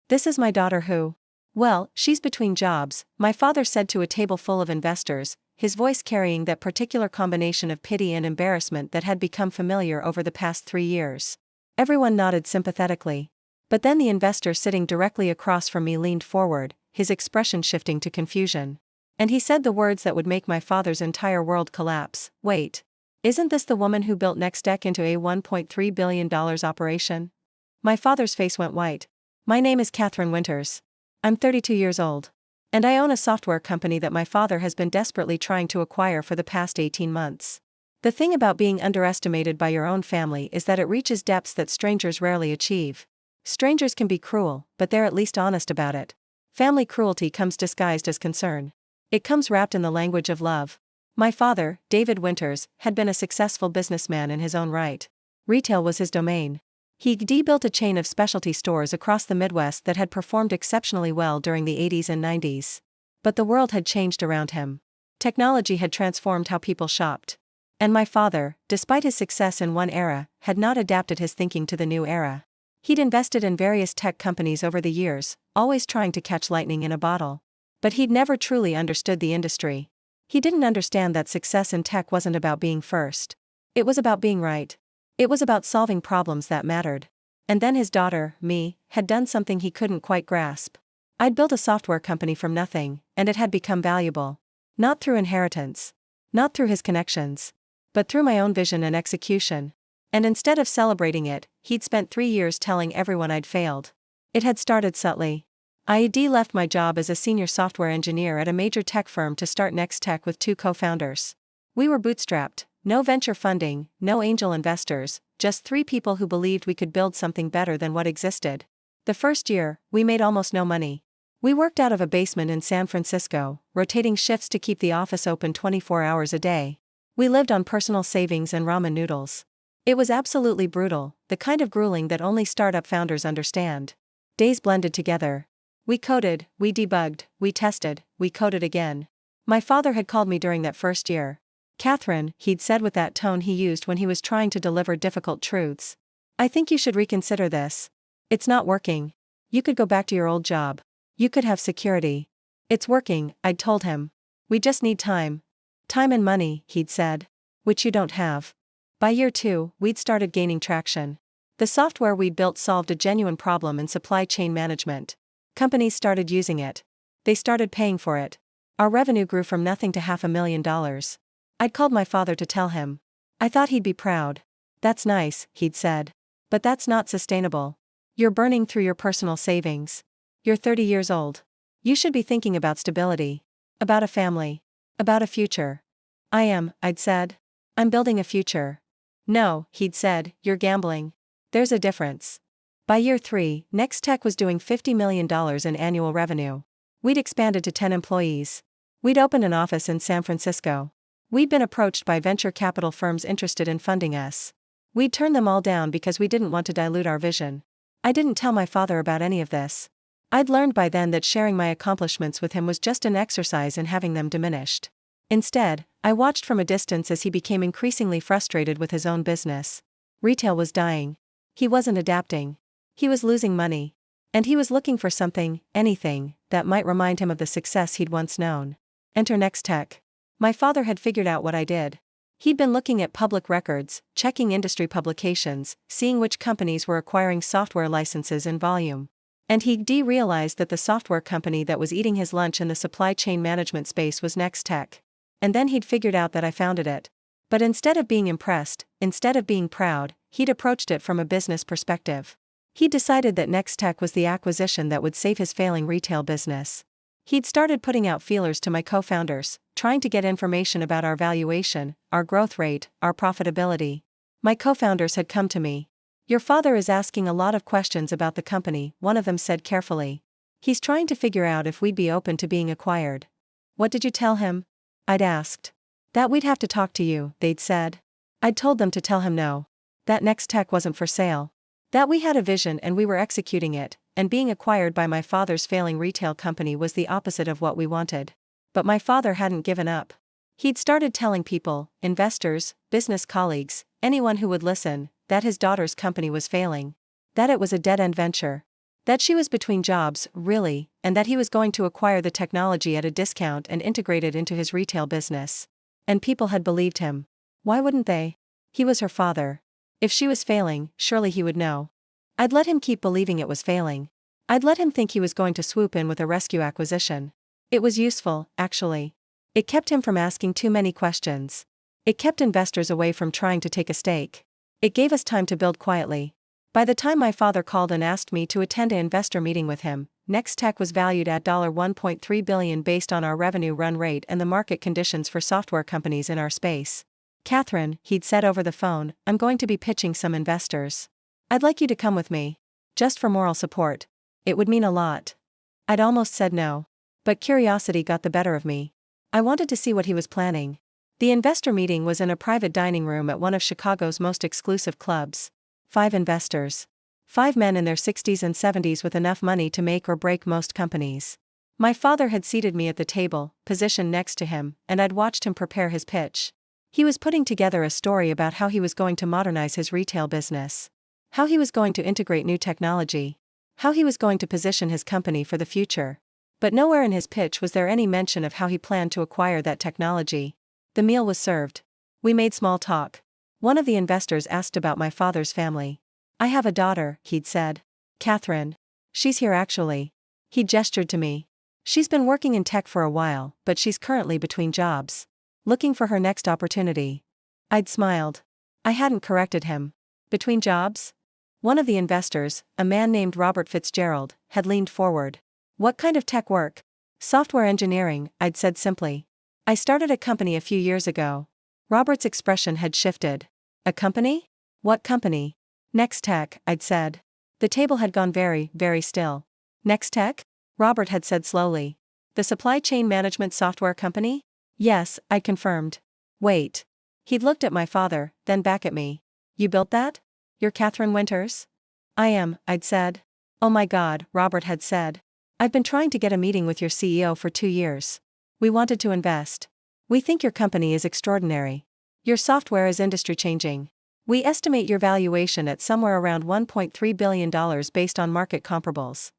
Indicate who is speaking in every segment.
Speaker 1: This is my daughter who. Well, she's between jobs, my father said to a table full of investors, his voice carrying that particular combination of pity and embarrassment that had become familiar over the past 3 years. Everyone nodded sympathetically. But then the investor sitting directly across from me leaned forward, his expression shifting to confusion. And he said the words that would make my father's entire world collapse. Wait. Isn't this the woman who built NextTech into a $1.3 billion operation? My father's face went white. My name is Catherine Winters. I'm 32 years old. And I own a software company that my father has been desperately trying to acquire for the past 18 months. The thing about being underestimated by your own family is that it reaches depths that strangers rarely achieve. Strangers can be cruel, but they're at least honest about it. Family cruelty comes disguised as concern. It comes wrapped in the language of love. My father, David Winters, had been a successful businessman in his own right. Retail was his domain. He'd built a chain of specialty stores across the Midwest that had performed exceptionally well during the 80s and 90s. But the world had changed around him. Technology had transformed how people shopped. And my father, despite his success in one era, had not adapted his thinking to the new era. He'd invested in various tech companies over the years, always trying to catch lightning in a bottle. But he'd never truly understood the industry. He didn't understand that success in tech wasn't about being first. It was about being right. It was about solving problems that mattered. And then his daughter, me, had done something he couldn't quite grasp. I'd built a software company from nothing, and it had become valuable. Not through inheritance. Not through his connections. But through my own vision and execution. And instead of celebrating it, he'd spent 3 years telling everyone I'd failed. It had started subtly. I'd left my job as a senior software engineer at a major tech firm to start NextTech with 2 co-founders. We were bootstrapped, no venture funding, no angel investors, just 3 people who believed we could build something better than what existed. The first year, we made almost no money. We worked out of a basement in San Francisco, rotating shifts to keep the office open 24 hours a day. We lived on personal savings and ramen noodles. It was absolutely brutal, the kind of grueling that only startup founders understand. Days blended together. We coded, we debugged, we tested, we coded again. My father had called me during that first year. Catherine, he'd said with that tone he used when he was trying to deliver difficult truths. I think you should reconsider this. It's not working. You could go back to your old job. You could have security. It's working, I'd told him. We just need time. Time and money, he'd said. Which you don't have. By year 2, we'd started gaining traction. The software we'd built solved a genuine problem in supply chain management. Companies started using it. They started paying for it. Our revenue grew from nothing to $500,000. I'd called my father to tell him. I thought he'd be proud. That's nice, he'd said. But that's not sustainable. You're burning through your personal savings. You're 30 years old. You should be thinking about stability. About a family. About a future. I am, I'd said. I'm building a future. No, he'd said, you're gambling. There's a difference. By year 3, NextTech was doing $50 million in annual revenue. We'd expanded to 10 employees. We'd opened an office in San Francisco. We'd been approached by venture capital firms interested in funding us. We'd turned them all down because we didn't want to dilute our vision. I didn't tell my father about any of this. I'd learned by then that sharing my accomplishments with him was just an exercise in having them diminished. Instead, I watched from a distance as he became increasingly frustrated with his own business. Retail was dying. He wasn't adapting. He was losing money. And he was looking for something, anything, that might remind him of the success he'd once known. Enter NextTech. My father had figured out what I did. He'd been looking at public records, checking industry publications, seeing which companies were acquiring software licenses in volume. And he'd realized that the software company that was eating his lunch in the supply chain management space was NextTech. And then he'd figured out that I founded it. But instead of being impressed, instead of being proud, he'd approached it from a business perspective. He'd decided that NextTech was the acquisition that would save his failing retail business. He'd started putting out feelers to my co-founders, trying to get information about our valuation, our growth rate, our profitability. My co-founders had come to me. Your father is asking a lot of questions about the company, one of them said carefully. He's trying to figure out if we'd be open to being acquired. What did you tell him? I'd asked. That we'd have to talk to you, they'd said. I'd told them to tell him no. That NextTech wasn't for sale. That we had a vision and we were executing it, and being acquired by my father's failing retail company was the opposite of what we wanted. But my father hadn't given up. He'd started telling people, investors, business colleagues, anyone who would listen, that his daughter's company was failing. That it was a dead-end venture. That she was between jobs, really, and that he was going to acquire the technology at a discount and integrate it into his retail business. And people had believed him. Why wouldn't they? He was her father. If she was failing, surely he would know. I'd let him keep believing it was failing. I'd let him think he was going to swoop in with a rescue acquisition. It was useful, actually. It kept him from asking too many questions. It kept investors away from trying to take a stake. It gave us time to build quietly. By the time my father called and asked me to attend an investor meeting with him, NextTech was valued at $1.3 billion based on our revenue run rate and the market conditions for software companies in our space. Catherine, he'd said over the phone, I'm going to be pitching some investors. I'd like you to come with me. Just for moral support. It would mean a lot. I'd almost said no. But curiosity got the better of me. I wanted to see what he was planning. The investor meeting was in a private dining room at one of Chicago's most exclusive clubs. 5 investors. 5 men in their 60s and 70s with enough money to make or break most companies. My father had seated me at the table, positioned next to him, and I'd watched him prepare his pitch. He was putting together a story about how he was going to modernize his retail business. How he was going to integrate new technology. How he was going to position his company for the future. But nowhere in his pitch was there any mention of how he planned to acquire that technology. The meal was served. We made small talk. One of the investors asked about my father's family. I have a daughter, he'd said. Catherine. She's here actually. He gestured to me. She's been working in tech for a while, but she's currently between jobs. Looking for her next opportunity. I'd smiled. I hadn't corrected him. Between jobs? One of the investors, a man named Robert Fitzgerald, had leaned forward. What kind of tech work? Software engineering, I'd said simply. I started a company a few years ago. Robert's expression had shifted. A company? What company? NextTech, I'd said. The table had gone very, very still. NextTech? Robert had said slowly. The supply chain management software company? Yes, I confirmed. Wait. He'd looked at my father, then back at me. You built that? You're Catherine Winters? I am, I'd said. Oh my God, Robert had said. I've been trying to get a meeting with your CEO for 2 years. We wanted to invest. We think your company is extraordinary. Your software is industry-changing. We estimate your valuation at somewhere around $1.3 billion based on market comparables.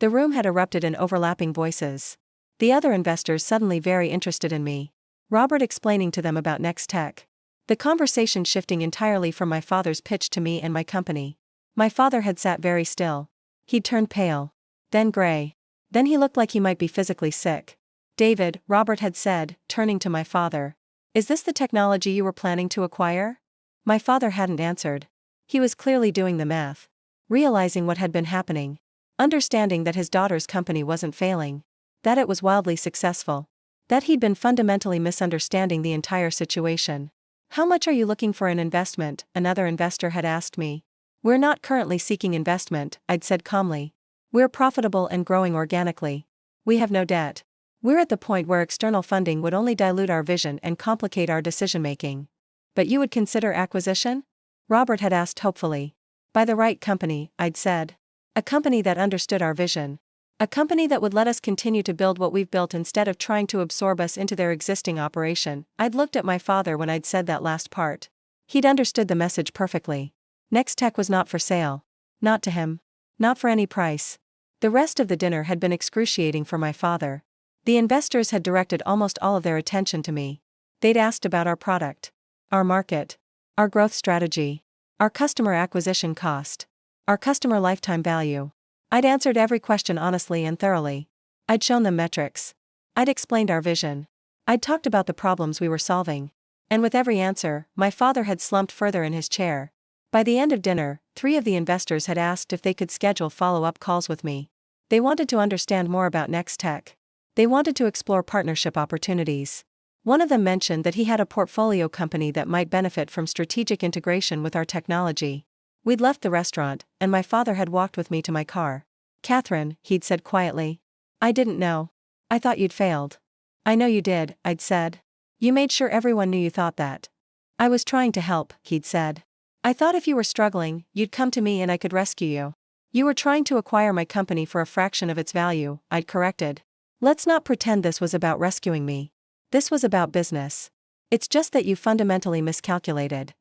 Speaker 1: The room had erupted in overlapping voices. The other investors suddenly very interested in me. Robert explaining to them about NextTech. The conversation shifting entirely from my father's pitch to me and my company. My father had sat very still. He'd turned pale. Then gray. Then he looked like he might be physically sick. David, Robert had said, turning to my father. Is this the technology you were planning to acquire? My father hadn't answered. He was clearly doing the math. Realizing what had been happening. Understanding that his daughter's company wasn't failing. That it was wildly successful. That he'd been fundamentally misunderstanding the entire situation. How much are you looking for in investment? Another investor had asked me. We're not currently seeking investment, I'd said calmly. We're profitable and growing organically. We have no debt. We're at the point where external funding would only dilute our vision and complicate our decision-making. But you would consider acquisition? Robert had asked hopefully. By the right company, I'd said. A company that understood our vision. A company that would let us continue to build what we've built instead of trying to absorb us into their existing operation. I'd looked at my father when I'd said that last part. He'd understood the message perfectly. NextTech was not for sale. Not to him. Not for any price. The rest of the dinner had been excruciating for my father. The investors had directed almost all of their attention to me. They'd asked about our product. Our market. Our growth strategy. Our customer acquisition cost. Our customer lifetime value. I'd answered every question honestly and thoroughly. I'd shown them metrics. I'd explained our vision. I'd talked about the problems we were solving. And with every answer, my father had slumped further in his chair. By the end of dinner, 3 of the investors had asked if they could schedule follow-up calls with me. They wanted to understand more about NextTech. They wanted to explore partnership opportunities. One of them mentioned that he had a portfolio company that might benefit from strategic integration with our technology. We'd left the restaurant, and my father had walked with me to my car. Catherine, he'd said quietly. I didn't know. I thought you'd failed. I know you did, I'd said. You made sure everyone knew you thought that. I was trying to help, he'd said. I thought if you were struggling, you'd come to me and I could rescue you. You were trying to acquire my company for a fraction of its value, I'd corrected. Let's not pretend this was about rescuing me. This was about business. It's just that you fundamentally miscalculated.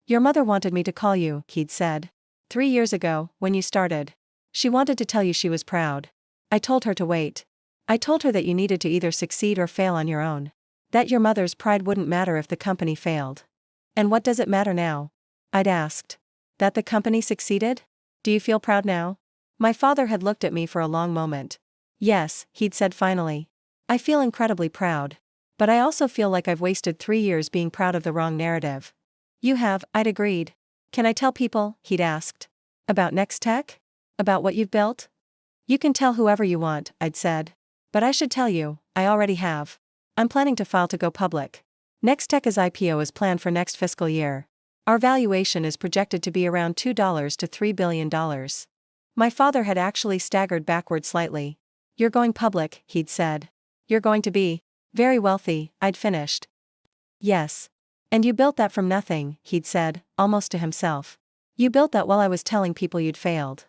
Speaker 1: Your mother wanted me to call you, he'd said. 3 years ago, when you started. She wanted to tell you she was proud. I told her to wait. I told her that you needed to either succeed or fail on your own. That your mother's pride wouldn't matter if the company failed. And what does it matter now? I'd asked. That the company succeeded? Do you feel proud now? My father had looked at me for a long moment. Yes, he'd said finally. I feel incredibly proud. But I also feel like I've wasted 3 years being proud of the wrong narrative. You have, I'd agreed. Can I tell people, he'd asked. About NextTech? About what you've built? You can tell whoever you want, I'd said. But I should tell you, I already have. I'm planning to file to go public. NextTech's IPO is planned for next fiscal year. Our valuation is projected to be around $2 to $3 billion. My father had actually staggered backward slightly. You're going public, he'd said. You're going to be very wealthy, I'd finished. Yes. And you built that from nothing, he'd said, almost to himself. You built that while I was telling people you'd failed.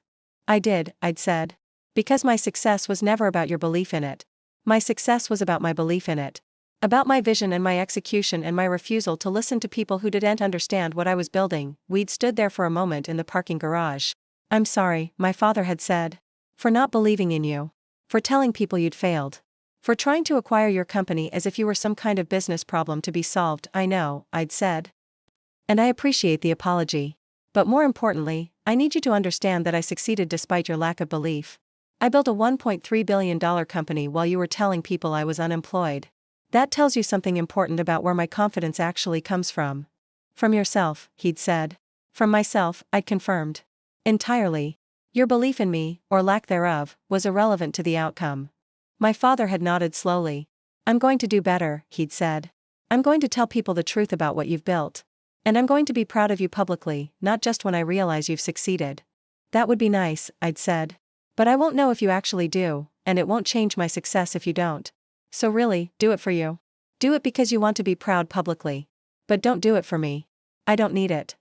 Speaker 1: I did, I'd said. Because my success was never about your belief in it. My success was about my belief in it. About my vision and my execution and my refusal to listen to people who didn't understand what I was building. We'd stood there for a moment in the parking garage. I'm sorry, my father had said. For not believing in you. For telling people you'd failed. For trying to acquire your company as if you were some kind of business problem to be solved. I know, I'd said. And I appreciate the apology. But more importantly, I need you to understand that I succeeded despite your lack of belief. I built a $1.3 billion company while you were telling people I was unemployed. That tells you something important about where my confidence actually comes from. From yourself, he'd said. From myself, I'd confirmed. Entirely. Your belief in me, or lack thereof, was irrelevant to the outcome. My father had nodded slowly. I'm going to do better, he'd said. I'm going to tell people the truth about what you've built. And I'm going to be proud of you publicly, not just when I realize you've succeeded. That would be nice, I'd said. But I won't know if you actually do, and it won't change my success if you don't. So really, do it for you. Do it because you want to be proud publicly. But don't do it for me. I don't need it.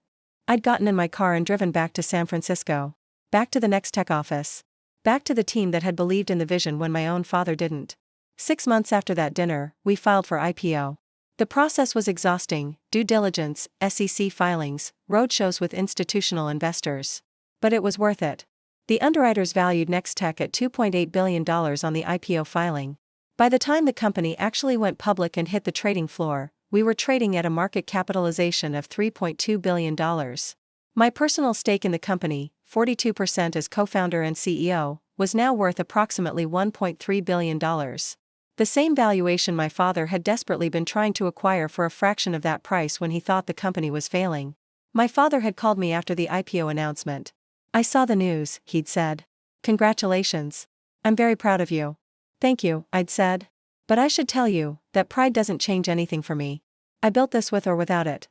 Speaker 1: I'd gotten in my car and driven back to San Francisco. Back to the NextTech office. Back to the team that had believed in the vision when my own father didn't. 6 months after that dinner, we filed for IPO. The process was exhausting: due diligence, SEC filings, roadshows with institutional investors. But it was worth it. The underwriters valued NextTech at $2.8 billion on the IPO filing. By the time the company actually went public and hit the trading floor, we were trading at a market capitalization of $3.2 billion. My personal stake in the company, 42% as co-founder and CEO, was now worth approximately $1.3 billion. The same valuation my father had desperately been trying to acquire for a fraction of that price when he thought the company was failing. My father had called me after the IPO announcement. I saw the news, he'd said. Congratulations. I'm very proud of you. Thank you, I'd said. But I should tell you that pride doesn't change anything for me. I built this with or without it.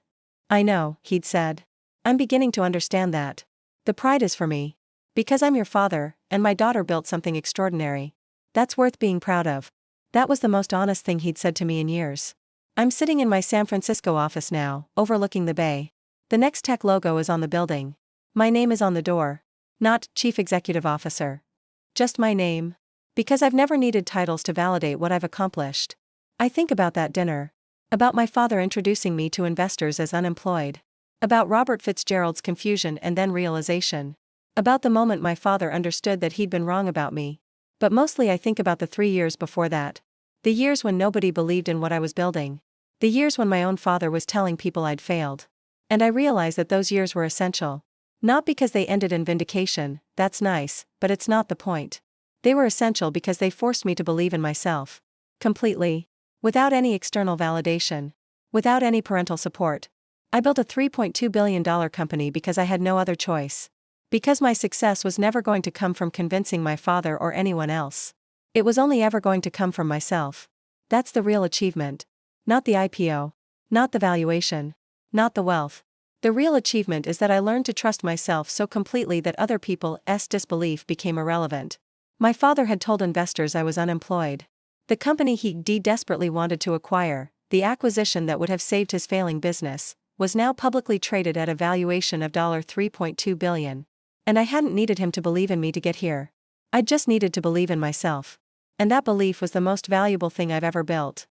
Speaker 1: I know, he'd said. I'm beginning to understand that. The pride is for me. Because I'm your father, and my daughter built something extraordinary. That's worth being proud of. That was the most honest thing he'd said to me in years. I'm sitting in my San Francisco office now, overlooking the bay. The NextTech logo is on the building. My name is on the door. Not Chief Executive Officer. Just my name. Because I've never needed titles to validate what I've accomplished. I think about that dinner. About my father introducing me to investors as unemployed. About Robert Fitzgerald's confusion and then realization. About the moment my father understood that he'd been wrong about me. But mostly I think about the 3 years before that. The years when nobody believed in what I was building. The years when my own father was telling people I'd failed. And I realize that those years were essential. Not because they ended in vindication, that's nice, but it's not the point. They were essential because they forced me to believe in myself. Completely. Without any external validation. Without any parental support. I built a $3.2 billion company because I had no other choice. Because my success was never going to come from convincing my father or anyone else. It was only ever going to come from myself. That's the real achievement. Not the IPO. Not the valuation. Not the wealth. The real achievement is that I learned to trust myself so completely that other people's disbelief became irrelevant. My father had told investors I was unemployed. The company he desperately wanted to acquire, the acquisition that would have saved his failing business, was now publicly traded at a valuation of $3.2 billion. And I hadn't needed him to believe in me to get here. I just needed to believe in myself. And that belief was the most valuable thing I've ever built.